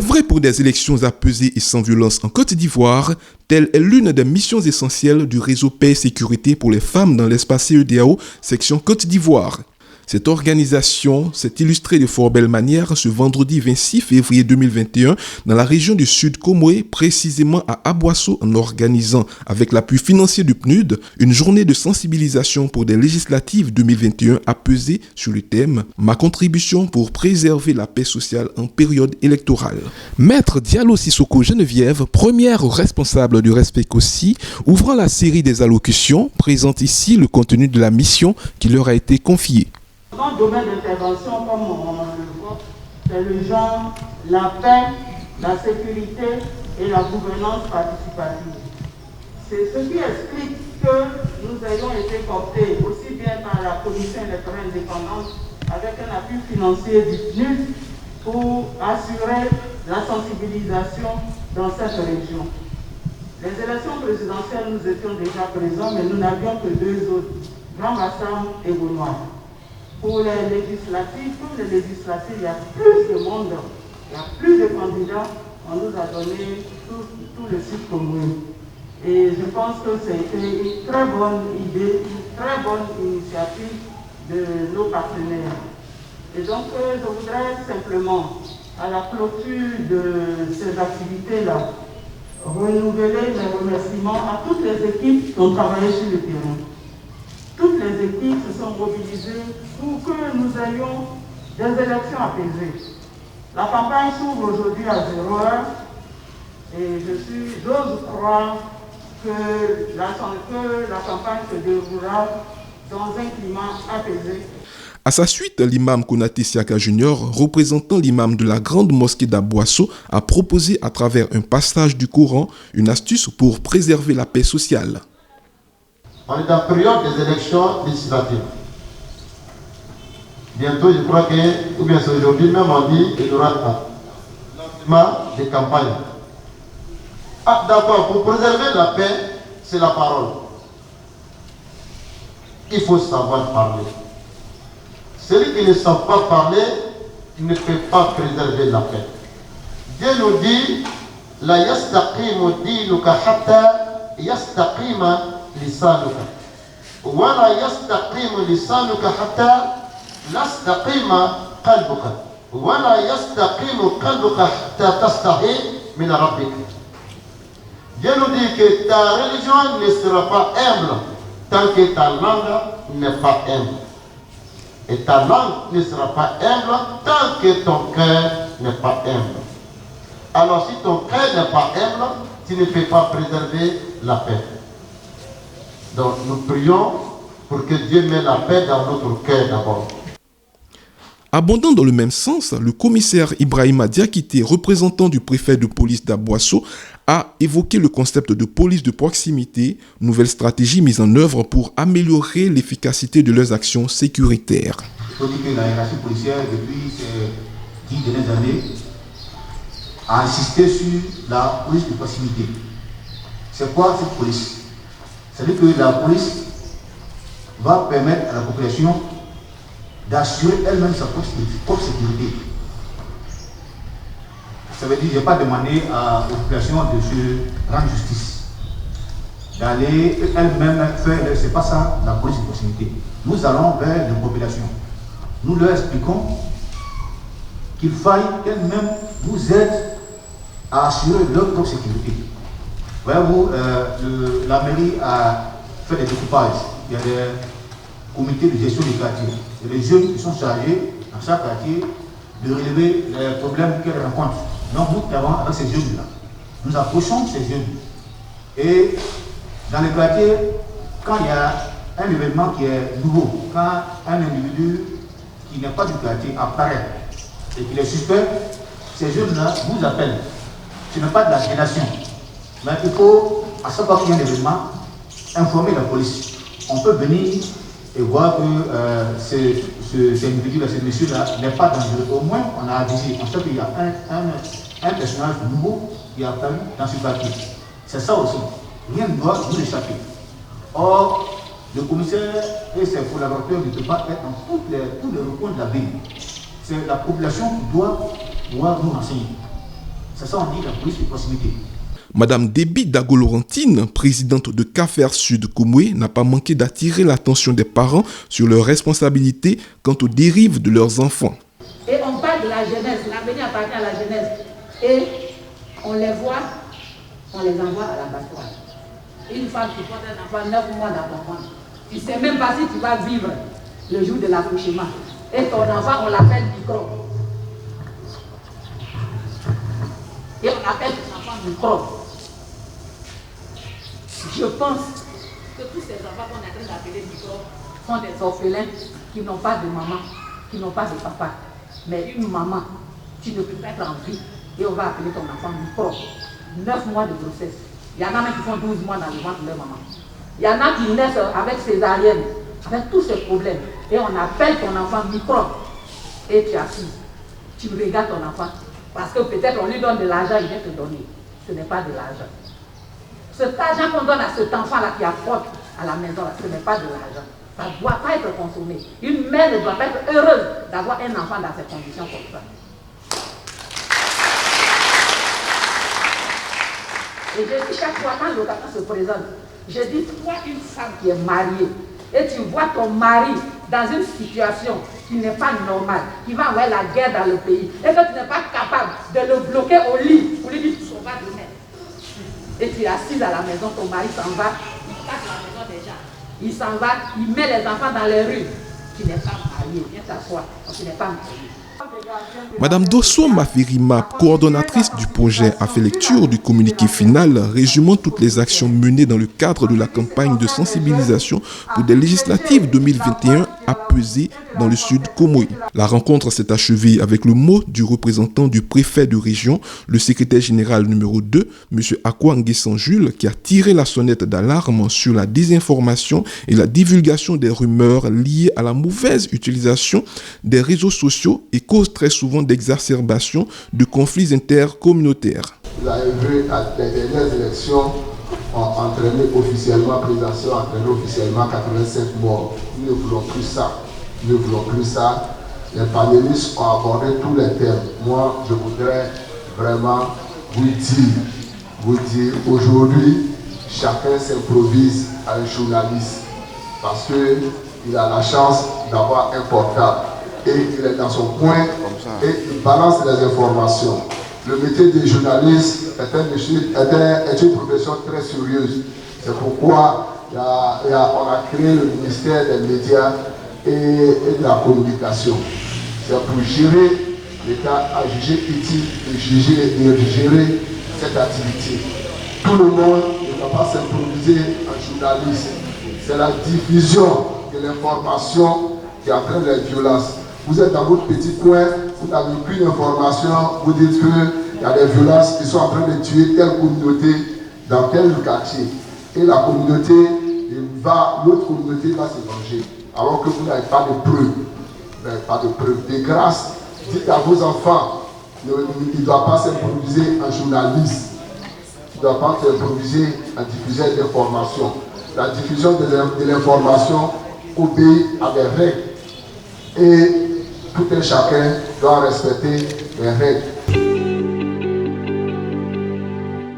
Œuvrer pour des élections apaisées et sans violence en Côte d'Ivoire, telle est l'une des missions essentielles du réseau Paix et Sécurité pour les femmes dans l'espace CEDEAO, section Côte d'Ivoire. Cette organisation s'est illustrée de fort belle manière ce vendredi 26 février 2021 dans la région du Sud Comoé, précisément à Aboissou, en organisant, avec l'appui financier du PNUD, une journée de sensibilisation pour des législatives 2021 apaisées sur le thème « Ma contribution pour préserver la paix sociale en période électorale ». Maître Diallo Sissoko Geneviève, première responsable du RESPECOSI, ouvrant la série des allocutions, présente ici le contenu de la mission qui leur a été confiée. Dans le domaine d'intervention, comme on le voit, c'est le genre, la paix, la sécurité et la gouvernance participative. C'est ce qui explique que nous ayons été portés aussi bien par la Commission électorale indépendante avec un appui financier du PNUD pour assurer la sensibilisation dans cette région. Les élections présidentielles, nous étions déjà présents, mais nous n'avions que deux autres, Grand Bassam et Gounois. Pour les législatives, il y a plus de monde, il y a plus de candidats. On nous a donné tout le site commun. Et je pense que c'était une très bonne idée, une très bonne initiative de nos partenaires. Et donc, je voudrais simplement, à la clôture de ces activités-là, renouveler mes remerciements à toutes les équipes qui ont travaillé sur le terrain. Toutes les équipes se sont mobilisées pour que nous ayons des élections apaisées. La campagne s'ouvre aujourd'hui à 0 heure et j'ose croire que la campagne se déroulera dans un climat apaisé. À sa suite, l'imam Konaté Siaka Junior, représentant l'imam de la grande mosquée d'Aboissou, a proposé à travers un passage du Coran une astuce pour préserver la paix sociale. On est en période des élections législatives. Bientôt, je crois que, ou bien c'est aujourd'hui même, on dit qu'il y aura un lancement de campagne. Ah, d'abord, pour préserver la paix, c'est la parole. Il faut savoir parler. Celui qui ne sait pas parler, il ne peut pas préserver la paix. Dieu nous dit, la yastaqimu dinuka hatta yastaqima lisanuka. Wala yastaqimu lisanuka hatta lastaqima qalbuka. Wala yastaqimu qalbuka hatta tastahi min rabbika. Dieu nous dit que ta religion ne sera pas humble tant que ta langue n'est pas humble. Et ta langue ne sera pas humble tant que ton cœur n'est pas humble. Alors si ton cœur n'est pas humble, tu ne peux pas préserver la paix. Donc nous prions pour que Dieu mette la paix dans notre cœur d'abord. Abondant dans le même sens, le commissaire Ibrahima Diakité, représentant du préfet de police d'Aboissou, a évoqué le concept de police de proximité, nouvelle stratégie mise en œuvre pour améliorer l'efficacité de leurs actions sécuritaires. Il faut dire que la hiérarchie policière, depuis ces 10 dernières années, a insisté sur la police de proximité. C'est quoi cette police? C'est-à-dire que la police va permettre à la population d'assurer elle-même sa propre sécurité. Ça veut dire que je n'ai pas demandé à la population de se rendre justice, d'aller elle-même faire, c'est pas ça la police de proximité. Nous allons vers les populations. Nous leur expliquons qu'il faille qu'elles-mêmes nous aident à assurer leur propre sécurité. Voyez-vous, la mairie a fait des découpages. Il y a des comités de gestion du quartier. Il y a des jeunes qui sont chargés dans chaque quartier de relever les problèmes qu'elles rencontrent. Donc nous travaillons avec ces jeunes-là. Nous approchons ces jeunes. Et dans les quartiers, quand il y a un événement qui est nouveau, quand un individu qui n'est pas du quartier apparaît et qu'il est suspect, ces jeunes-là vous appellent. Ce n'est pas de la délation. Mais il faut, à chaque fois qu'il y a un événement, informer la police. On peut venir et voir que cet individu-là, ce monsieur-là n'est pas dangereux. Au moins, on a avisé. On sait qu'il y a un personnage nouveau qui a apparu dans ce quartier. C'est ça aussi. Rien ne doit nous échapper. Or, le commissaire et ses collaborateurs ne peuvent pas être dans tous les recoins de la ville. C'est la population qui doit pouvoir nous renseigner. C'est ça on dit la police de proximité. Madame Déby Dago-Laurentine, présidente de CAFER Sud Komoué, n'a pas manqué d'attirer l'attention des parents sur leurs responsabilités quant aux dérives de leurs enfants. Et on parle de la jeunesse, l'avenir appartient à la jeunesse. Et on les voit, on les envoie à l'abattoir. Une femme qui porte un enfant 9 mois d'abattoir, tu ne sais même pas si tu vas vivre le jour de l'accouchement. Et ton enfant, on l'appelle microbe. Et on appelle ton enfant microbe. Je pense que tous ces enfants qu'on est en train d'appeler microbes sont des orphelins qui n'ont pas de maman, qui n'ont pas de papa. Mais une maman, tu ne peux pas être en vie et on va appeler ton enfant microbe. 9 mois de grossesse. Il y en a même qui font 12 mois dans le ventre de leur maman. Il y en a qui naissent avec césarienne, avec tous ces problèmes. Et on appelle ton enfant microbe. Et tu assises. Tu regardes ton enfant. Parce que peut-être on lui donne de l'argent, il vient te donner. Ce n'est pas de l'argent. Cet argent qu'on donne à cet enfant-là qui apporte à la maison, ce n'est pas de l'argent. Ça ne doit pas être consommé. Une mère ne doit pas être heureuse d'avoir un enfant dans ces conditions comme ça. Et je dis chaque fois quand l'occasion se présente, je dis, toi une femme qui est mariée, et tu vois ton mari dans une situation qui n'est pas normale, qui va avoir la guerre dans le pays, et que tu n'es pas capable de le bloquer au lit pour lui dire tu s'en vas demain. Et tu es assise à la maison, ton mari s'en va, il casse la maison déjà. Il s'en va, il met les enfants dans les rues. Tu n'es pas marié, viens t'asseoir, tu n'es pas marié. Madame Dosso Mafirima, coordonnatrice du projet, a fait lecture du communiqué final résumant toutes les actions menées dans le cadre de la campagne de sensibilisation pour des législatives 2021 apaisées dans le sud Komoué. La rencontre s'est achevée avec le mot du représentant du préfet de région, le secrétaire général numéro 2, M. Akwa Nguessan Jules, qui a tiré la sonnette d'alarme sur la désinformation et la divulgation des rumeurs liées à la mauvaise utilisation des réseaux sociaux et cause très souvent d'exacerbation de conflits intercommunautaires. Vous avez vu, les dernières élections ont entraîné officiellement, présidentielles, ont entraîné officiellement 85 morts. Nous ne voulons plus ça. Nous ne voulons plus ça. Les panélistes ont abordé tous les thèmes. Moi, je voudrais vraiment vous dire, aujourd'hui, chacun s'improvise à un journaliste parce qu'il a la chance d'avoir un portable. Et il est dans son coin et il balance les informations. Le métier de journaliste est une profession très sérieuse. C'est pourquoi on a créé le ministère des médias et de la communication. C'est pour gérer, l'État a jugé utile de gérer cette activité. Tout le monde ne va pas s'improviser en journaliste. C'est la diffusion de l'information qui entraîne les violences. Vous êtes dans votre petit coin, vous n'avez plus d'informations, vous dites qu'il y a des violences qui sont en train de tuer telle communauté dans tel quartier. Et la communauté l'autre communauté va se venger. Alors que vous n'avez pas de preuves. Vous n'avez pas de preuves. De grâce, dites à vos enfants, il ne doit pas s'improviser en journaliste. Il ne doit pas s'improviser en diffuseur d'informations. La diffusion de l'information obéit à des règles. Et tout un chacun doit respecter les règles.